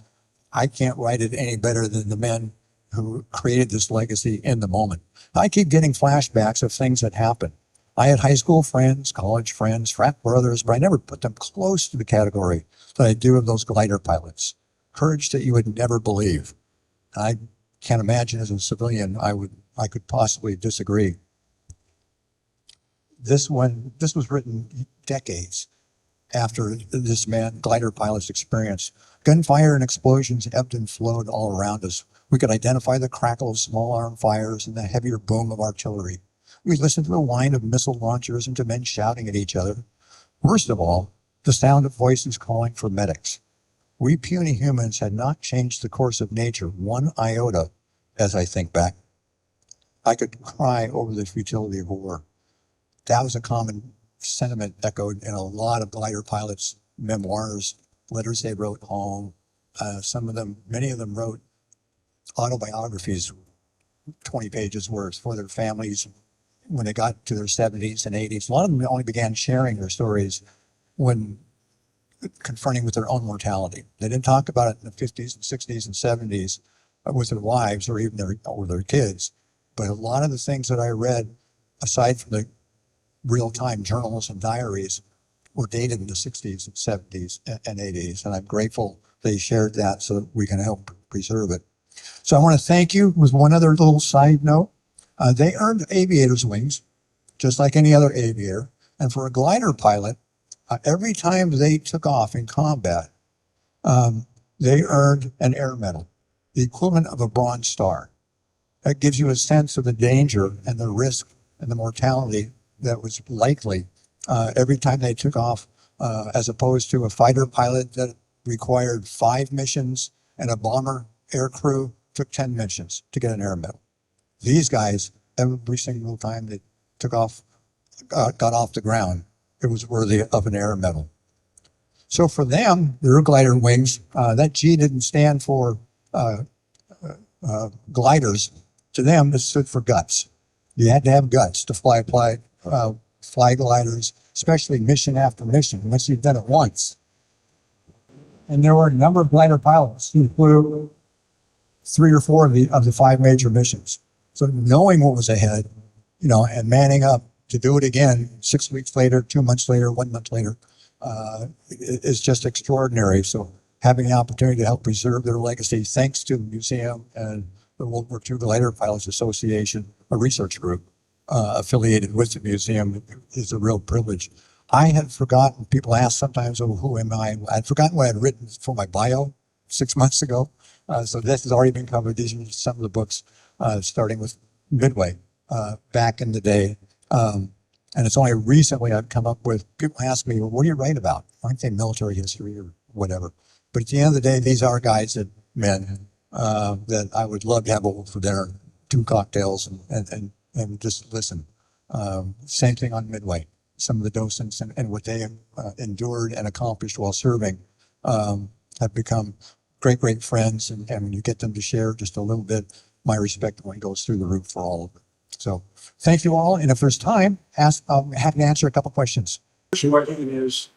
I can't write it any better than the men who created this legacy in the moment. I keep getting flashbacks of things that happened. I had high school friends, college friends, frat brothers, but I never put them close to the category that I do of those glider pilots. Courage that you would never believe. I can't imagine as a civilian I could possibly disagree. This was written decades after this man, glider pilot's experience. Gunfire and explosions ebbed and flowed all around us. We could identify the crackle of small arm fires and the heavier boom of artillery. We listened to the whine of missile launchers and to men shouting at each other. Worst of all, the sound of voices calling for medics. We puny humans had not changed the course of nature one iota as I think back. I could cry over the futility of war. That was a common sentiment echoed in a lot of glider pilots' memoirs, letters they wrote home. Many of them wrote autobiographies, 20 pages worth, for their families when they got to their 70s and 80s. A lot of them only began sharing their stories when confronting with their own mortality. They didn't talk about it in the 50s and 60s and 70s with their wives or even their kids. But a lot of the things that I read, aside from the real-time journals and diaries, were dated in the 60s and 70s and 80s. And I'm grateful they shared that so that we can help preserve it. So I want to thank you with one other little side note. They earned aviator's wings, just like any other aviator. And for a glider pilot, every time they took off in combat, they earned an air medal, the equivalent of a Bronze Star. That gives you a sense of the danger and the risk and the mortality that was likely every time they took off, as opposed to a fighter pilot that required 5 missions and a bomber air crew took 10 missions to get an air medal. These guys, every single time they took off, got off the ground, it was worthy of an air medal. So for them, their glider wings, that G didn't stand for gliders. To them, it stood for guts. You had to have guts to fly gliders, especially mission after mission, unless you've done it once. And there were a number of glider pilots who flew 3 or 4 of the 5 major missions. So knowing what was ahead, and manning up to do it again 6 weeks later, 2 months later, 1 month later, is just extraordinary. So having the opportunity to help preserve their legacy, thanks to the museum and the World War II Glider Pilots Association, a research group affiliated with the museum, is a real privilege. I had forgotten, people ask sometimes, oh, who am I? I'd forgotten what I'd written for my bio 6 months ago. So this has already been covered. These are some of the books, starting with Midway back in the day. And it's only recently I've come up with, people ask me, well, what do you write about? I say military history or whatever. But at the end of the day, these are guys men that I would love to have over for dinner, 2 cocktails and just listen. Same thing on Midway. Some of the docents and what they endured and accomplished while serving have become great friends. And when you get them to share just a little bit, my respect only goes through the roof for all of it. So thank you all. And if there's time, I'm happy to answer a couple questions. The question is,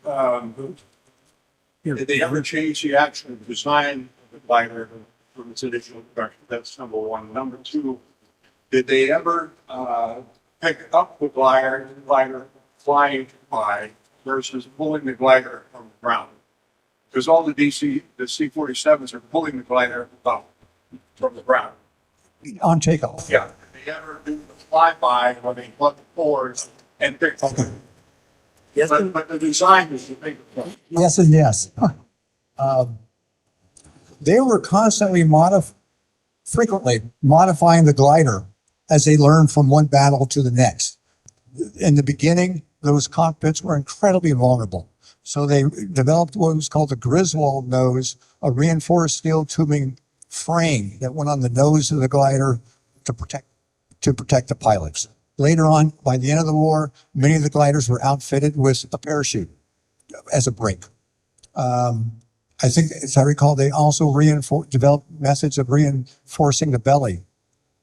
did they ever change the actual design of the glider from its initial production? That's number one. Number two, did they ever pick up the glider flying by versus pulling the glider from the ground? Because all the C-47s are pulling the glider up from the ground. On takeoff. Yeah. Did they ever do the flyby where they plug the forwards and pick up? Okay. Yes, but the design is the big one. Yes and yes. They were constantly frequently modifying the glider as they learned from one battle to the next. In the beginning, those cockpits were incredibly vulnerable. So they developed what was called the Griswold nose, a reinforced steel tubing frame that went on the nose of the glider to protect the pilots. Later on, by the end of the war, many of the gliders were outfitted with a parachute as a brake. I think, as I recall, they also developed methods of reinforcing the belly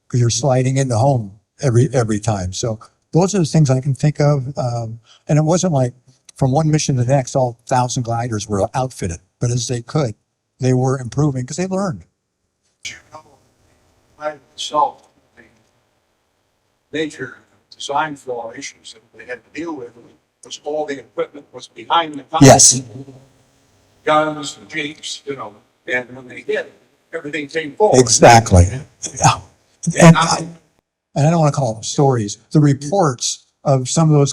because you're sliding into home every time. So those are the things I can think of. And it wasn't like from one mission to the next, all 1,000 gliders were outfitted, but as they could, they were improving because they learned. by itself, the major design flaw issues that they had to deal with was all the equipment was behind the counter. Yes. Guns, jeeps, you know, and when they hit, everything came forward. Exactly. Yeah. And I don't want to call them stories. The reports of some of those,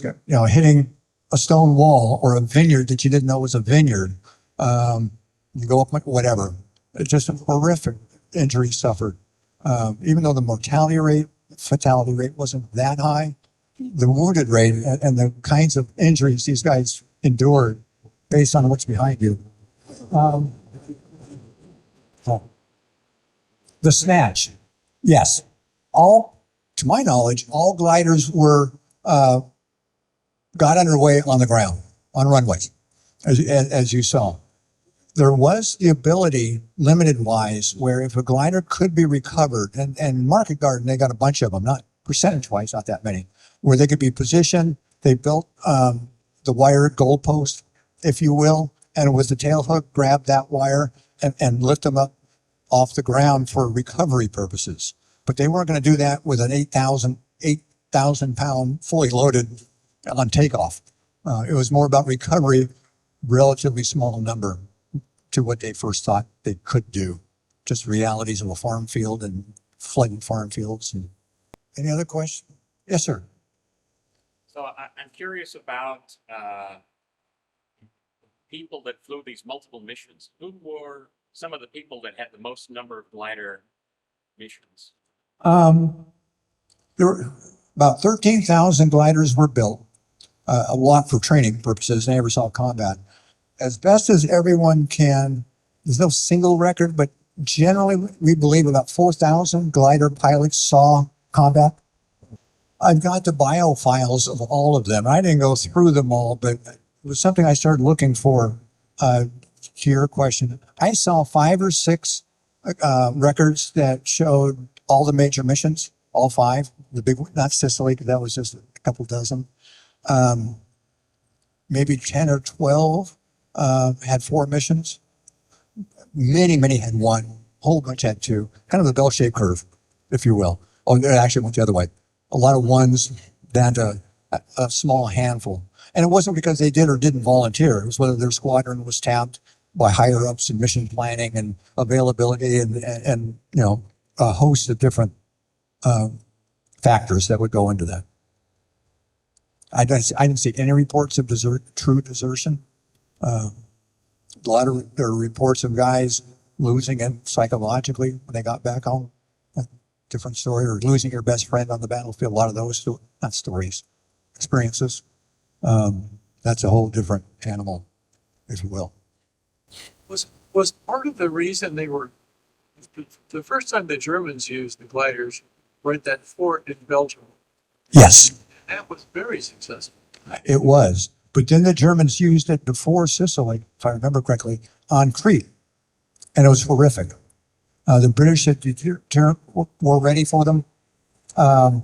hitting a stone wall or a vineyard that you didn't know was a vineyard. You go up, whatever. It's just a horrific injury suffered. Even though the fatality rate wasn't that high, the wounded rate and the kinds of injuries these guys endured based on what's behind you. The snatch. Yes. To my knowledge, all gliders got underway on the ground, on runways, as you saw. There was the ability, limited wise, where if a glider could be recovered, and Market Garden, they got a bunch of them, not percentage wise, not that many, where they could be positioned. They built the wire goalpost, if you will, and with the tail hook, grab that wire and lift them up off the ground for recovery purposes. But they weren't going to do that with an 8,000 pound fully loaded on takeoff. It was more about recovery, relatively small number to what they first thought they could do. Just realities of a farm field and flooded farm fields. And any other questions? Yes, sir. So I'm curious about people that flew these multiple missions. Who were some of the people that had the most number of glider missions? There were about 13,000 gliders were built, a lot for training purposes. They never saw combat. As best as everyone can, there's no single record, but generally we believe about 4,000 glider pilots saw combat. I've got the bio files of all of them. I didn't go through them all, but it was something I started looking for. To your question, I saw 5 or 6 records that showed all the major missions, all 5. The big one, not Sicily, because that was just a couple dozen. Maybe 10 or 12 had 4 missions. Many had 1. A whole bunch had 2. Kind of the bell-shaped curve, if you will. Oh, it actually went the other way. A lot of 1s down to a small handful. And it wasn't because they did or didn't volunteer. It was whether their squadron was tapped by higher ups in mission planning and availability and a host of different factors that would go into that. I didn't see any reports of true desertion. A lot of there are reports of guys losing it psychologically when they got back home. A different story, or losing your best friend on the battlefield. A lot of those, not stories, experiences. That's a whole different animal, if you will. Was part of the reason they were, the first time the Germans used the gliders were at that fort in Belgium. Yes. That was very successful. It was. But then the Germans used it before Sicily, if I remember correctly, on Crete. And it was horrific. The British were ready for them. I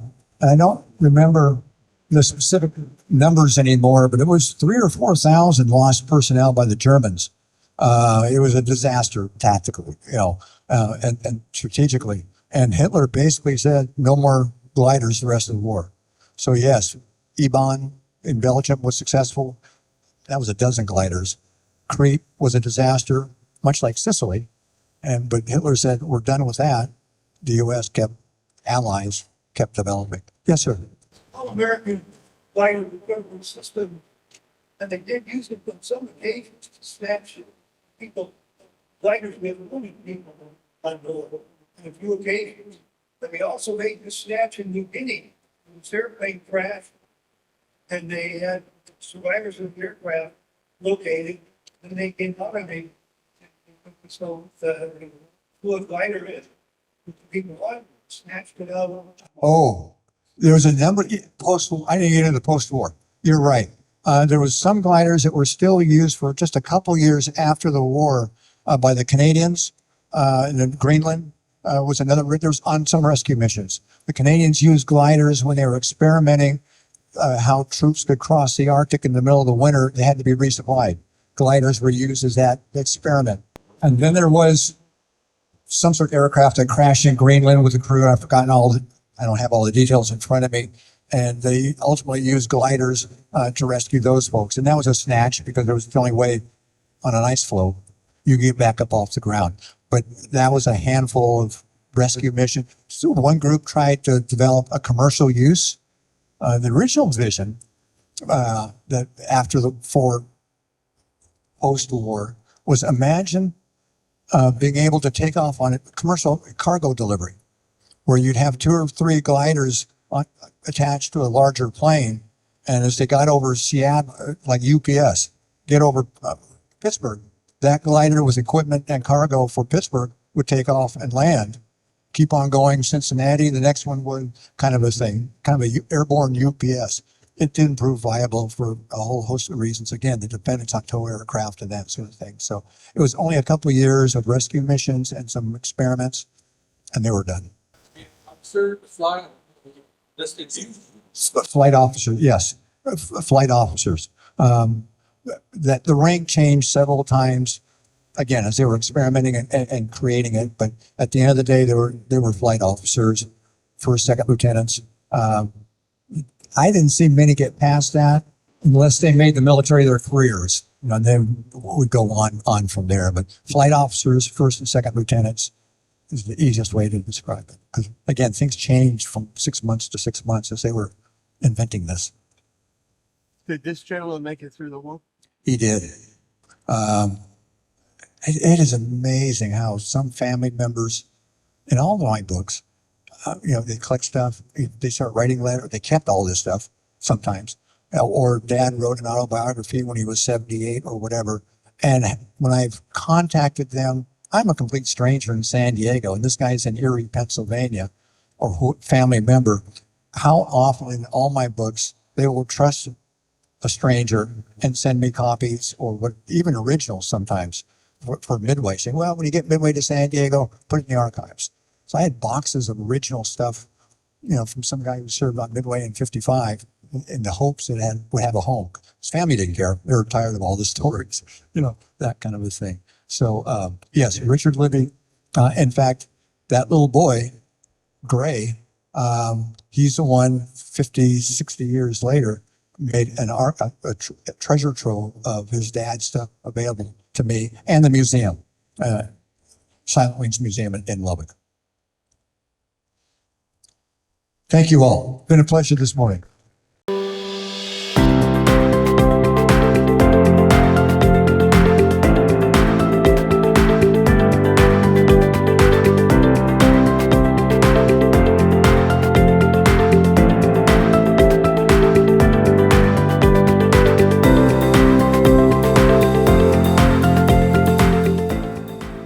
don't remember the specific numbers anymore, but it was 3,000 or 4,000 lost personnel by the Germans. It was a disaster tactically, and strategically. And Hitler basically said, no more gliders the rest of the war. So yes, Ebon in Belgium was successful. That was a dozen gliders. Crete was a disaster, much like Sicily. But Hitler said, we're done with that. The U.S. allies kept developing. Yes, sir. All-American glider recovery system, and they did use it on some occasions to snatch people, gliders with wounded people on board on a few occasions. But they also made the snatch in New Guinea. This airplane crashed, and they had survivors of the aircraft located, and they came out of it. So the flew a glider in, people on snatched it out. Oh, there was a number post-war. I didn't get into the post-war. You're right. There was some gliders that were still used for just a couple years after the war by the Canadians. And then Greenland was another. There was on some rescue missions. The Canadians used gliders when they were experimenting how troops could cross the Arctic in the middle of the winter. They had to be resupplied. Gliders were used as that experiment. And then there was some sort of aircraft that crashed in Greenland with a crew. I've forgotten I don't have all the details in front of me. And they ultimately used gliders to rescue those folks. And that was a snatch because it was the only way on an ice floe you get back up off the ground. But that was a handful of rescue mission. So one group tried to develop a commercial use. The original vision that after the post-war was imagine being able to take off on a commercial cargo delivery, where you'd have 2 or 3 gliders attached to a larger plane, and as they got over Seattle, like UPS, get over Pittsburgh, that glider with equipment and cargo for Pittsburgh would take off and land, keep on going Cincinnati, the next one would, kind of a thing, kind of a airborne UPS. It didn't prove viable for a whole host of reasons. Again, the dependence on tow aircraft and that sort of thing. So it was only a couple of years of rescue missions and some experiments, and they were done. Flight officers, yes, flight officers. That the rank changed several times, again, as they were experimenting and creating it. But at the end of the day, there were flight officers, first, second lieutenants. I didn't see many get past that unless they made the military their careers. You know, and then would go on from there. But flight officers, first and second lieutenants, is the easiest way to describe it. Because again, things changed from 6 months to 6 months as they were inventing this. Did this gentleman make it through the war? He did. It is amazing how some family members, in all of my books, they collect stuff, they start writing letters, they kept all this stuff sometimes. Or dad wrote an autobiography when he was 78 or whatever. And when I've contacted them, I'm a complete stranger in San Diego, and this guy's in Erie, Pennsylvania, or family member. How often in all my books, they will trust a stranger and send me copies or even originals sometimes for Midway, saying, well, when you get Midway to San Diego, put it in the archives. So I had boxes of original stuff, from some guy who served on Midway in 55 in the hopes that it would have a home. His family didn't care. They were tired of all the stories, that kind of a thing. So, yes, Richard Libby, in fact, that little boy, Gray, he's the one 50, 60 years later made a treasure trove of his dad's stuff available to me and the museum, Silent Wings Museum in Lubbock. Thank you all. Been a pleasure this morning.